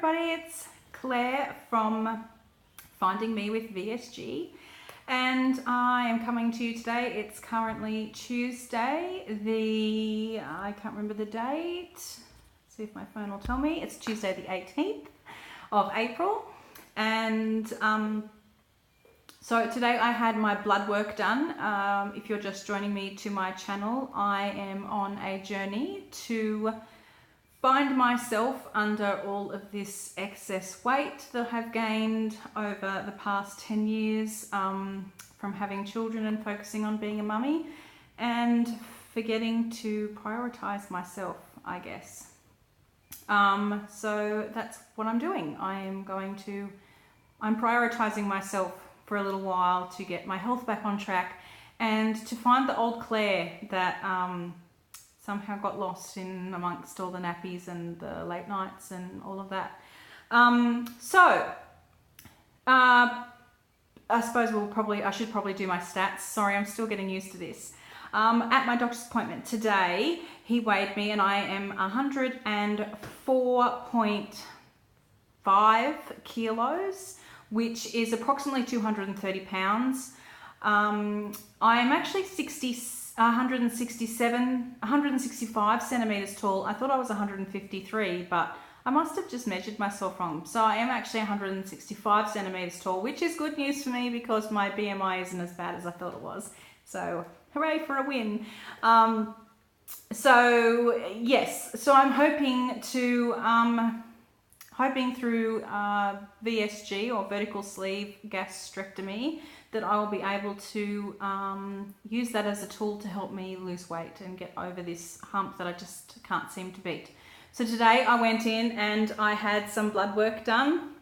everybody, it's Claire from Finding Me with VSG, and I am coming to you today. It's currently Tuesday, I can't remember the date, see if my phone will tell me. It's Tuesday the 18th of April, and so today I had my blood work done. If you're just joining me to my channel, I am on a journey to find myself under all of this excess weight that I've gained over the past 10 years from having children and focusing on being a mummy and forgetting to prioritize myself, I guess. So that's what I'm doing. I'm prioritizing myself for a little while to get my health back on track and to find the old Claire that somehow got lost in amongst all the nappies and the late nights and all of that. I suppose I should probably do my stats. Sorry, I'm still getting used to this. At my doctor's appointment today, he weighed me and I am 104.5 kilos, which is approximately 230 pounds. I am actually 165 centimeters tall. I thought I was 153, but I must have just measured myself wrong. So I am actually 165 centimeters tall, which is good news for me because my BMI isn't as bad as I thought it was. So hooray for a win. So I'm hoping through VSG or vertical sleeve gastrectomy that I will be able to use that as a tool to help me lose weight and get over this hump that I just can't seem to beat. So today I went in and I had some blood work done,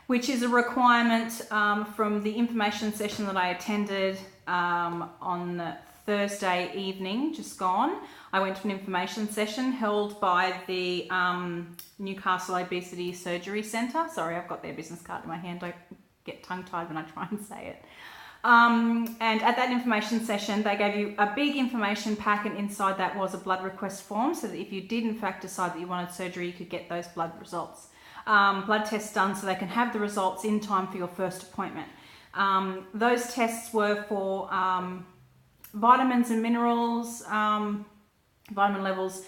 which is a requirement from the information session that I attended on Thursday evening, just gone. I went to an information session held by the Newcastle Obesity Surgery Centre. Sorry, I've got their business card in my hand. I get tongue-tied when I try and say it. And at that information session, they gave you a big information pack, and inside that was a blood request form so that if you did in fact decide that you wanted surgery, you could get those blood results. Blood tests done so they can have the results in time for your first appointment. Those tests were for vitamins and minerals, vitamin levels,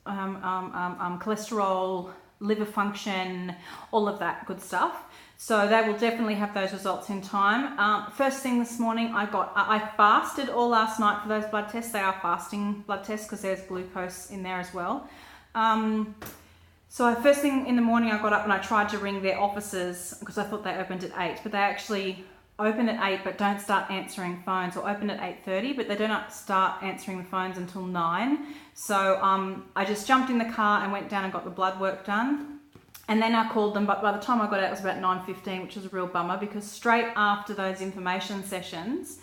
cholesterol, liver function, all of that good stuff. So they will definitely have those results in time. First thing this morning, I fasted all last night for those blood tests. They are fasting blood tests because there's glucose in there as well. So first thing in the morning, I got up and I tried to ring their offices because I thought they opened at 8, but they actually open at 8 but don't start answering phones, or open at 8:30 but they don't start answering the phones until 9. So I just jumped in the car and went down and got the blood work done, and then I called them, but by the time I got out it was about 9:15, which was a real bummer because straight after those information sessions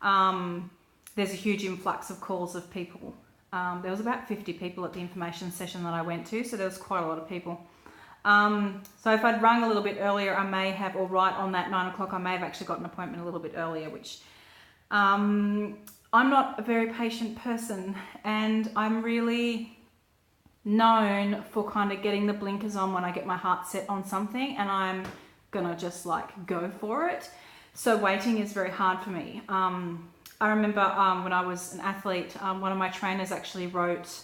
there's a huge influx of calls of people. There was about 50 people at the information session that I went to, so there was quite a lot of people. So if I'd rung a little bit earlier, I may have, or right on that 9 o'clock, I may have actually got an appointment a little bit earlier, which I'm not a very patient person, and I'm really known for kind of getting the blinkers on when I get my heart set on something, and I'm gonna just like go for it. So waiting is very hard for me. I remember when I was an athlete, one of my trainers actually wrote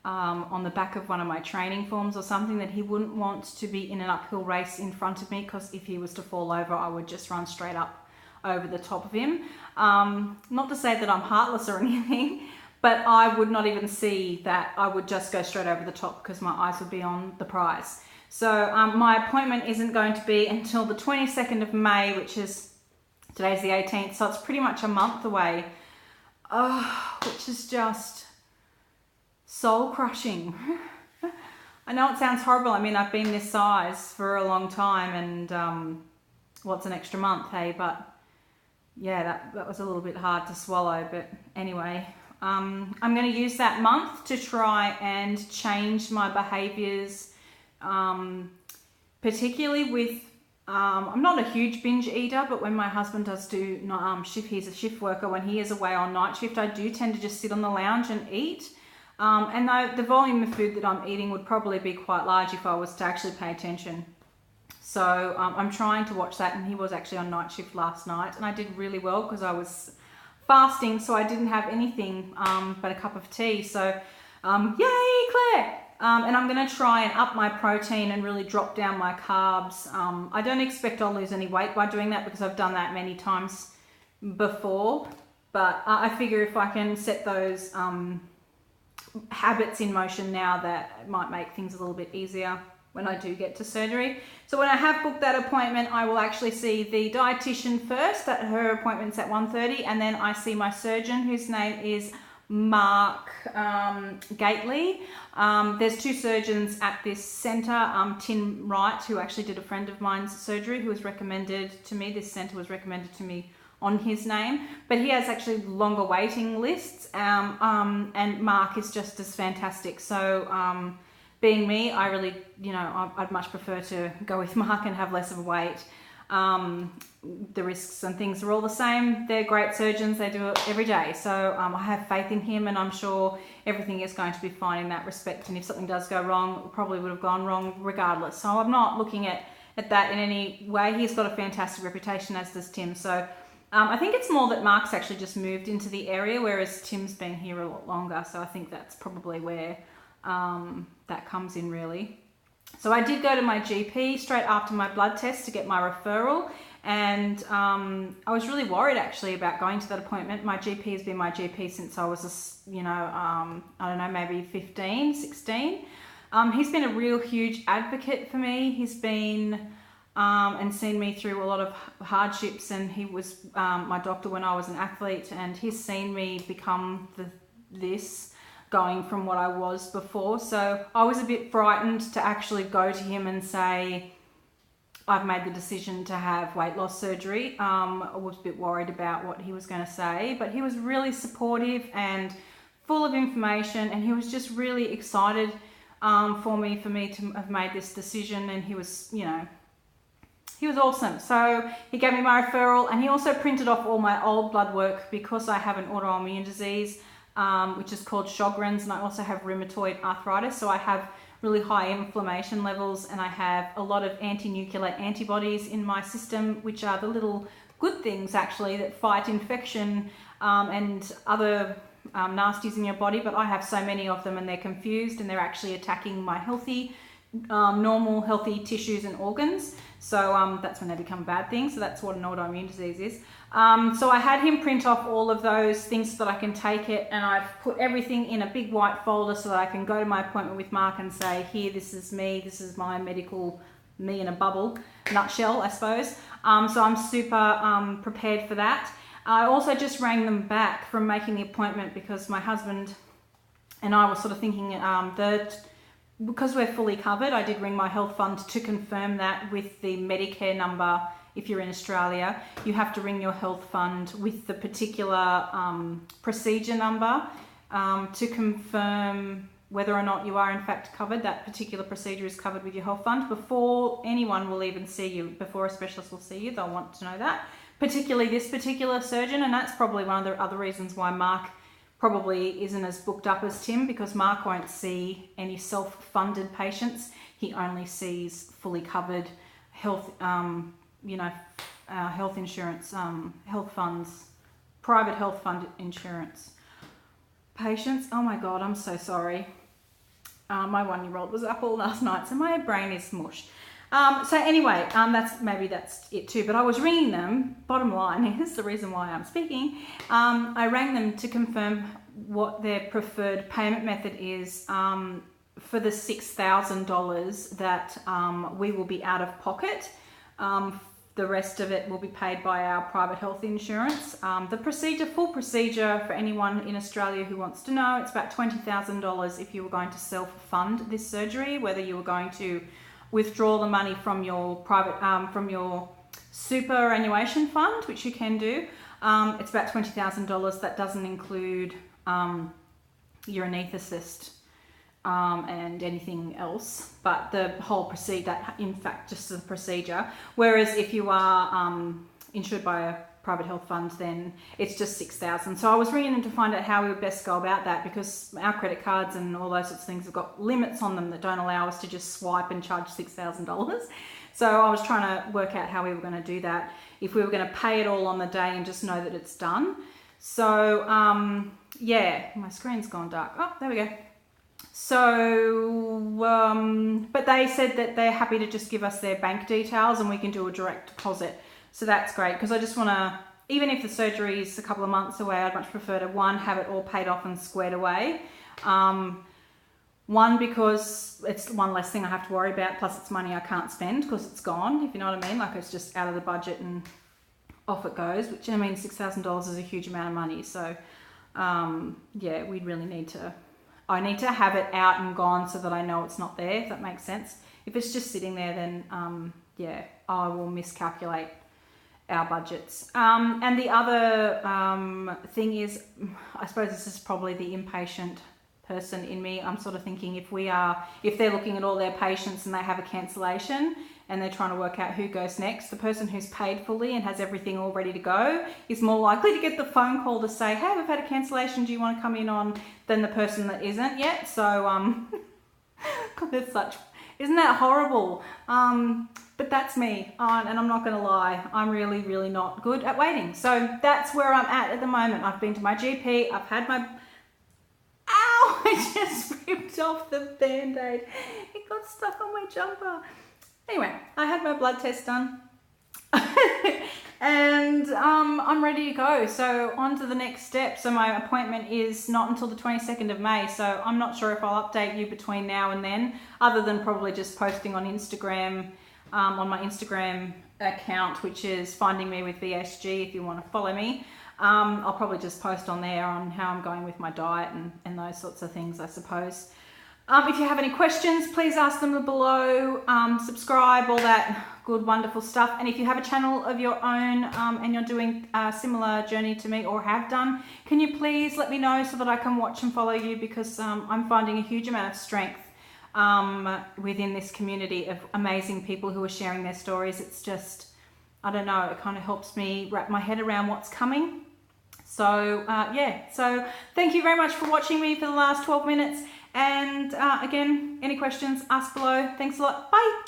on the back of one of my training forms or something that he wouldn't want to be in an uphill race in front of me because if he was to fall over, I would just run straight up over the top of him. Not to say that I'm heartless or anything, but I would not even see that. I would just go straight over the top because my eyes would be on the prize. So my appointment isn't going to be until the 22nd of May, which is, today's the 18th, so it's pretty much a month away, which is just soul crushing. I know it sounds horrible. I mean, I've been this size for a long time, and what's an extra month, hey? But yeah, that was a little bit hard to swallow. But anyway, I'm going to use that month to try and change my behaviors, particularly with I'm not a huge binge eater, but when my husband does do shift, he's a shift worker. When he is away on night shift, I do tend to just sit on the lounge and eat. And the volume of food that I'm eating would probably be quite large if I was to actually pay attention. So I'm trying to watch that, and he was actually on night shift last night, and I did really well because I was fasting, so I didn't have anything but a cup of tea. So yay, Claire! And I'm going to try and up my protein and really drop down my carbs. I don't expect I'll lose any weight by doing that because I've done that many times before, but I figure if I can set those habits in motion now, that it might make things a little bit easier when I do get to surgery. So when I have booked that appointment, I will actually see the dietitian first. That her appointment's at 1:30, and then I see my surgeon, whose name is Mark Gately. There's two surgeons at this centre. Tim Wright, who actually did a friend of mine's surgery, who was recommended to me. This centre was recommended to me on his name, but he has actually longer waiting lists. And Mark is just as fantastic. So being me, I really, I'd much prefer to go with Mark and have less of a wait. The risks and things are all the same. They're great surgeons. They do it every day. So I have faith in him, and I'm sure everything is going to be fine in that respect. And if something does go wrong, it probably would have gone wrong regardless. So I'm not looking at that in any way. He's got a fantastic reputation, as does Tim. So I think it's more that Mark's actually just moved into the area, whereas Tim's been here a lot longer. So I think that's probably where that comes in, really. So I did go to my GP straight after my blood test to get my referral, and I was really worried actually about going to that appointment. My GP has been my GP since I was, I don't know, maybe 15, 16. He's been a real huge advocate for me. He's been and seen me through a lot of hardships, and he was my doctor when I was an athlete, and he's seen me become this, going from what I was before. So I was a bit frightened to actually go to him and say, I've made the decision to have weight loss surgery. I was a bit worried about what he was going to say, but he was really supportive and full of information, and he was just really excited for me to have made this decision. And he was, he was awesome. So he gave me my referral, and he also printed off all my old blood work because I have an autoimmune disease, which is called Sjogren's, and I also have rheumatoid arthritis. So I have really high inflammation levels, and I have a lot of anti-nucleate antibodies in my system, which are the little good things actually that fight infection and other nasties in your body. But I have so many of them, and they're confused, and they're actually attacking my healthy, normal, healthy tissues and organs. So that's when they become bad things. So that's what an autoimmune disease is. So I had him print off all of those things so that I can take it, and I've put everything in a big white folder so that I can go to my appointment with Mark and say, here, this is me, this is my medical me in a bubble, nutshell, I suppose. So I'm super prepared for that. I also just rang them back from making the appointment because my husband and I were sort of thinking that because we're fully covered, I did ring my health fund to confirm that with the Medicare number. If you're in Australia, you have to ring your health fund with the particular procedure number to confirm whether or not you are in fact covered. That particular procedure is covered with your health fund before anyone will even see you, before a specialist will see you. They'll want to know that, particularly this particular surgeon, and that's probably one of the other reasons why Mark probably isn't as booked up as Tim, because Mark won't see any self-funded patients. He only sees fully covered health health insurance, health funds, private health fund insurance patients. Oh my God, I'm so sorry. My 1-year-old was up all last night, so my brain is mush. So anyway, that's it too. But I was ringing them. Bottom line is the reason why I'm speaking. I rang them to confirm what their preferred payment method is for the $6,000 that we will be out of pocket. The rest of it will be paid by our private health insurance. The full procedure for anyone in Australia who wants to know, it's about $20,000 if you were going to self-fund this surgery, whether you were going to withdraw the money from your private, from your superannuation fund, which you can do. It's about $20,000. That doesn't include your anaesthetist and anything else, but the whole procedure, in fact, just the procedure. Whereas if you are insured by private health fund, then it's just 6,000. So I was ringing them to find out how we would best go about that, because our credit cards and all those sorts of things have got limits on them that don't allow us to just swipe and charge $6,000. So I was trying to work out how we were going to do that, if we were going to pay it all on the day and just know that it's done. So yeah, my screen's gone dark. Oh, there we go. So, but they said that they're happy to just give us their bank details and we can do a direct deposit. So that's great, because I just want to, even if the surgery is a couple of months away, I'd much prefer to, one, have it all paid off and squared away. One, because it's one less thing I have to worry about, plus it's money I can't spend because it's gone, if you know what I mean. Like, it's just out of the budget and off it goes, which, I mean, $6,000 is a huge amount of money. So, yeah, we'd really need to, I need to have it out and gone so that I know it's not there, if that makes sense. If it's just sitting there, then, yeah, I will miscalculate our budgets. And the other thing is, I suppose this is probably the impatient person in me. I'm sort of thinking, if they're looking at all their patients and they have a cancellation and they're trying to work out who goes next, the person who's paid fully and has everything all ready to go is more likely to get the phone call to say, hey, we've had a cancellation, do you want to come in on, than the person that isn't yet. So God, there's such, isn't that horrible? But that's me, and I'm not going to lie, I'm really, really not good at waiting. So that's where I'm at the moment. I've been to my GP, I've had my, ow, I just ripped off the Band-Aid. It got stuck on my jumper. Anyway, I had my blood test done and I'm ready to go. So on to the next step. So my appointment is not until the 22nd of May. So I'm not sure if I'll update you between now and then, other than probably just posting on Instagram, on my Instagram account, which is Finding Me with VSG, if you want to follow me. I'll probably just post on there on how I'm going with my diet and those sorts of things, I suppose. If you have any questions, please ask them below. Subscribe, all that good, wonderful stuff. And if you have a channel of your own and you're doing a similar journey to me or have done, can you please let me know so that I can watch and follow you, because I'm finding a huge amount of strength within this community of amazing people who are sharing their stories. It's just, I don't know, it kind of helps me wrap my head around what's coming. So yeah, so thank you very much for watching me for the last 12 minutes. And again, any questions, ask below. Thanks a lot. Bye.